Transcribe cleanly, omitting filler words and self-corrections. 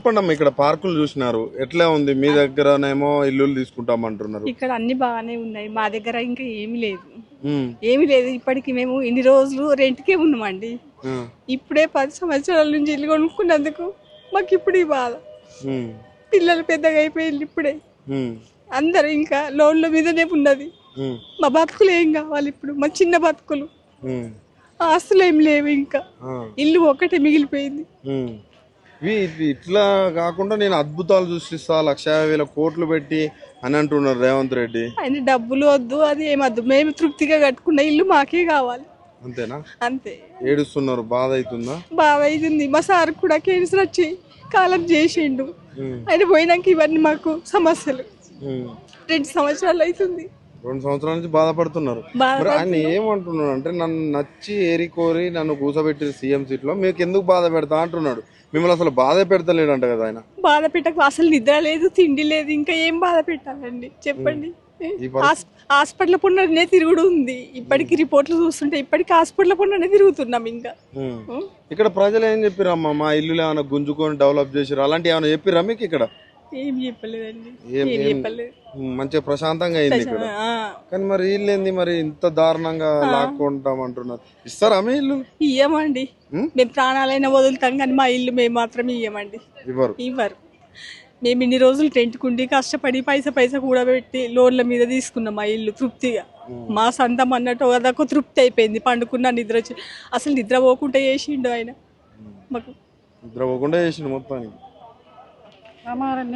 చెప్పండి అమ్మ, ఇక్కడ పార్కులు చూసినారు, ఎట్లా ఉంది? మీ దగ్గరనేమో ఇల్లు తీసుకుంటామంటున్నారు. ఇక్కడ అన్ని బాగానే ఉన్నాయి, మా దగ్గర ఇంకా ఏమీ లేదు. ఏమీ లేదు. ఇప్పటికి మేము ఇన్ని రోజులు రెంట్కే ఉన్నామండి. ఇప్పుడే 10 సంవత్సరాల నుంచి ఇల్లు కొనుక్కున్నందుకు మాకు ఇప్పుడు ఈ బాధ. పిల్లలు పెద్దగా అయిపోయింది ఇప్పుడే. అందరు ఇంకా లోన్ల మీదనే ఉన్నది. మా బతుకులు ఏం కావాలి ఇప్పుడు? మా చిన్న బతుకులు, ఆస్తులు ఏం లేవు. ఇంకా ఇల్లు ఒక్కటే మిగిలిపోయింది. ఇట్లా కాకుండా నేను అద్భుతాలు సృష్టిస్తా 1,50,000 కోట్లు పెట్టి అని అంటున్నారు రేవంత్ రెడ్డి. ఆయన డబ్బులు వద్దు, అది ఏమద్దు, మేము తృప్తిగా కట్టుకున్న ఇల్లు మాకే కావాలి. అంతేనా? అంతే. ఏడుస్తున్నారు, బాధ అవుతుందా? బాధ అవుతుంది. మా సార్ కూడా క్యాన్సర్ వచ్చి కాలం చేసిండు. ఆయన పోయినాక ఇవన్నీ మాకు సమస్యలు. 2 సంవత్సరాలు అవుతుంది. 2 సంవత్సరాల నుంచి బాధపడుతున్నారు. ఆయన ఏమంటున్నాడు అంటే, నన్ను నచ్చి ఏరి కోరి నన్ను కూసబెట్టి సీఎం సీట్ లో మీకు ఎందుకు బాధ పెడతా అంటున్నాడు. మిమ్మల్ని అసలు బాధ పెడతలేడంట కదా ఆయన. బాధ పెట్టక అసలు నిద్ర లేదు, తిండి లేదు, ఇంకా ఏం బాధ పెట్టాలండి చెప్పండి. హాస్పిటల్ పుండనే తిరుగుడు ఉంది. ఇప్పటికి రిపోర్ట్లు చూస్తుంటే ఇప్పటికి హాస్పిటల్ పుండనే తిరుగుతున్నాం. ఇంకా ఇక్కడ ప్రజలు ఏం చెప్పిరమ్మా? మా ఇల్లు ఏమైనా గుంజుకొని డెవలప్ చేసిరు అలాంటి ఏమైనా చెప్పిరా మీకు? ఇక్కడ ఏం చెప్పలేదండి, ఏం చెప్పలేదు. మంచిగా ప్రశాంతంగా అయింది ఇక్కడ. కానీ మరి ఇల్లు ఏంది మరి ఇంత దారుణంగా లాక్కుంటాం అంటున్నారు? ఇస్తారా మీ ఇల్లు? ఇయ్యమండి, మేము ప్రాణాలైనా వదులుతాం కానీ మా ఇల్లు మేము మాత్రం ఇయ్యమండి. ఇవ్వరు. మేము ఇన్ని రోజులు టెంట్కుండి కష్టపడి పైసా కూడా పెట్టి లోన్ల మీద తీసుకున్నాం మా ఇల్లు తృప్తిగా. మా సొంతం అన్నట్టు అదొక తృప్తి అయిపోయింది. పండుకున్న నిద్ర వచ్చి అసలు నిద్ర పోకుండా చేసిండు ఆయన. మాకు నిద్ర పోకుండా చేసిండు మొత్తానికి.